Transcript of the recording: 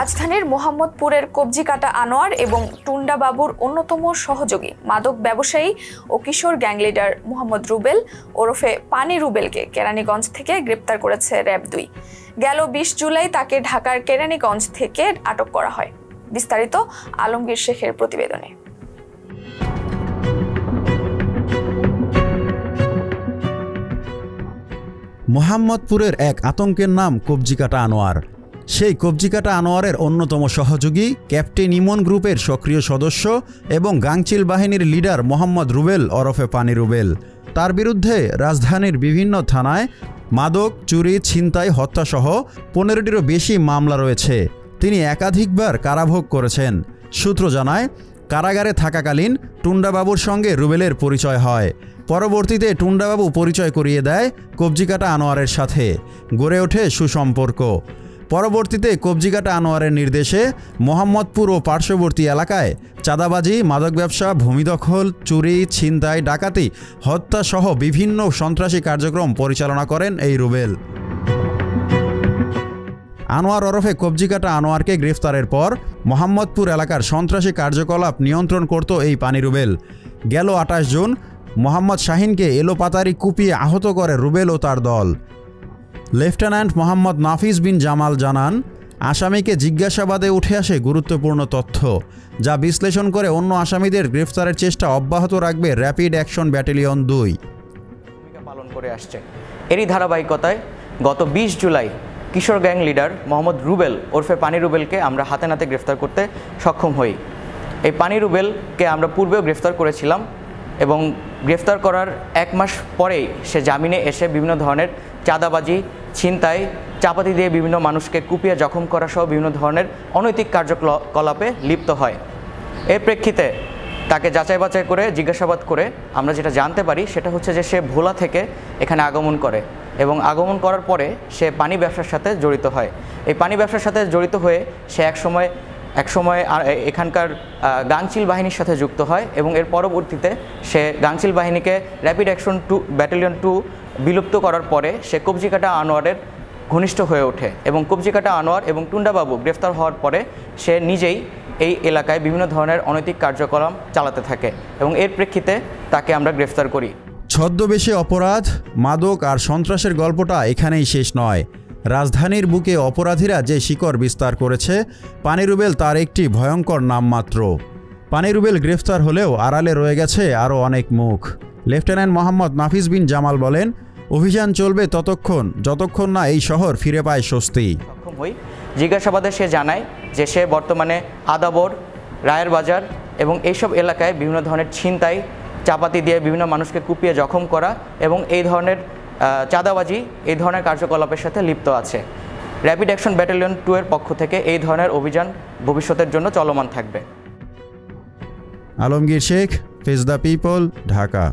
রাজধানীর মোহাম্মদপুরের কবজিকাটা আনোয়ার এবং টুন্ডা বাবুর অন্যতম সহযোগী মাদক ব্যবসায়ী ও কিশোর গ্যাং লিডার মোহাম্মদ রুবেল ওরফে পানি রুবেলকে কেরানীগঞ্জ থেকে গ্রেপ্তার করেছে র্যাব-2। গেল ২০ জুলাই তাকে ঢাকার কেরানীগঞ্জ থেকে আটক করা হয়। বিস্তারিত আলমগীর শেখের প্রতিবেদনে। মোহাম্মদপুরের এক আতঙ্কের নাম কবজিকাটা আনোয়ার। সেই কবজিকাটা আনোয়ারের অন্যতম সহযোগী ক্যাপ্টেন ইমন গ্রুপের সক্রিয় সদস্য এবং গাংচিল বাহিনীর লিডার মোহাম্মদ রুবেল ওরফে পানি রুবেল। তার বিরুদ্ধে রাজধানীর বিভিন্ন থানায় মাদক, চুরি, ছিনতাই, হত্যাসহ ১৫টিরও বেশি মামলা রয়েছে। তিনি একাধিকবার কারাভোগ করেছেন। সূত্র জানায়, কারাগারে থাকাকালীন টুন্ডাবাবুর সঙ্গে রুবেলের পরিচয় হয়। পরবর্তীতে টুন্ডাবাবু পরিচয় করিয়ে দেয় কবজিকাটা আনোয়ারের সাথে। গড়ে ওঠে সুসম্পর্ক। পরবর্তীতে কবজিকাটা আনোয়ারের নির্দেশে মোহাম্মদপুর ও পার্শ্ববর্তী এলাকায় চাঁদাবাজি, মাদক ব্যবসা, ভূমি দখল, চুরি, ছিনতাই, ডাকাতি, হত্যাসহ বিভিন্ন সন্ত্রাসী কার্যক্রম পরিচালনা করেন এই রুবেল। আনোয়ার ওরফে কবজিকাটা আনোয়ারকে গ্রেফতারের পর মোহাম্মদপুর এলাকার সন্ত্রাসী কার্যকলাপ নিয়ন্ত্রণ করত এই পানি রুবেল। গেল ২৮ জুন মোহাম্মদ শাহিনকে এলোপাতাড়ি কুপিয়ে আহত করে রুবেল ও তার দল। লেফটেন্যান্ট মোহাম্মদ নাফিস বিন জামাল জানান, আসামিকে জিজ্ঞাসাবাদে উঠে আসে গুরুত্বপূর্ণ তথ্য, যা বিশ্লেষণ করে অন্য আসামিদের গ্রেফতারের চেষ্টা অব্যাহত রাখবে র্যাপিড অ্যাকশন ব্যাটালিয়ন ২। ভূমিকা পালন করে আসছে। এরই ধারাবাহিকতায় গত ২০ জুলাই কিশোর গ্যাং লিডার মোহাম্মদ রুবেল ওরফে পানি রুবেলকে আমরা হাতে নাতে গ্রেফতার করতে সক্ষম হই। এই পানি রুবেলকে আমরা পূর্বেও গ্রেফতার করেছিলাম এবং গ্রেফতার করার ১ মাস পরেই সে জামিনে এসে বিভিন্ন ধরনের চাঁদাবাজি, ছিনতাই, চাপাতি দিয়ে বিভিন্ন মানুষকে কুপিয়ে জখম করা সহ বিভিন্ন ধরনের অনৈতিক কার্যকলাপে লিপ্ত হয়। এর প্রেক্ষিতে তাকে যাচাই বাছাই করে জিজ্ঞাসাবাদ করে আমরা যেটা জানতে পারি সেটা হচ্ছে যে সে ভোলা থেকে এখানে আগমন করে এবং আগমন করার পরে সে পানি ব্যবসার সাথে জড়িত হয়। এই পানি ব্যবসার সাথে জড়িত হয়ে সে একসময় এখানকার গাংচিল বাহিনীর সাথে যুক্ত হয় এবং এর পরবর্তীতে সে গাংচিল বাহিনীকে র্যাপিড অ্যাকশন ব্যাটালিয়ন ২ বিলুপ্ত করার পরে সে কবজিকাটা আনোয়ারের ঘনিষ্ঠ হয়ে ওঠে এবং কবজিকাটা আনোয়ার এবং টুন্ডাবাবু গ্রেফতার হওয়ার পরে সে নিজেই এই এলাকায় বিভিন্ন ধরনের অনৈতিক কার্যক্রম চালাতে থাকে এবং এর প্রেক্ষিতে তাকে আমরা গ্রেফতার করি। ছদ্মবেশে অপরাধ, মাদক আর সন্ত্রাসের গল্পটা এখানেই শেষ নয়। রাজধানীর বুকে অপরাধীরা যে শিকড় বিস্তার করেছে, পানি রুবেল তার একটি ভয়ঙ্কর নাম মাত্র। পানি রুবেল গ্রেফতার হলেও আড়ালে রয়ে গেছে আরও অনেক মুখ। লেফটেন্যান্ট মোহাম্মদ নাফিস বিন জামাল বলেন, অভিযান চলবে যতক্ষণ না এই শহর ফিরে পায় স্বস্তি। সক্ষম হই। জিজ্ঞাসাবাদে সে জানায় যে সে বর্তমানে আদাবর, রায়ের বাজার এবং এইসব এলাকায় বিভিন্ন ধরনের ছিনতাই, চাপাতি দিয়ে বিভিন্ন মানুষকে কুপিয়ে জখম করা এবং এই ধরনের চাঁদাবাজি, এই ধরনের কার্যকলাপের সাথে লিপ্ত আছে। র্যাপিড অ্যাকশন ব্যাটালিয়ন ২ এর পক্ষ থেকে এই ধরনের অভিযান ভবিষ্যতের জন্য চলমান থাকবে। Alamgir Sheikh, face the people, Dhaka.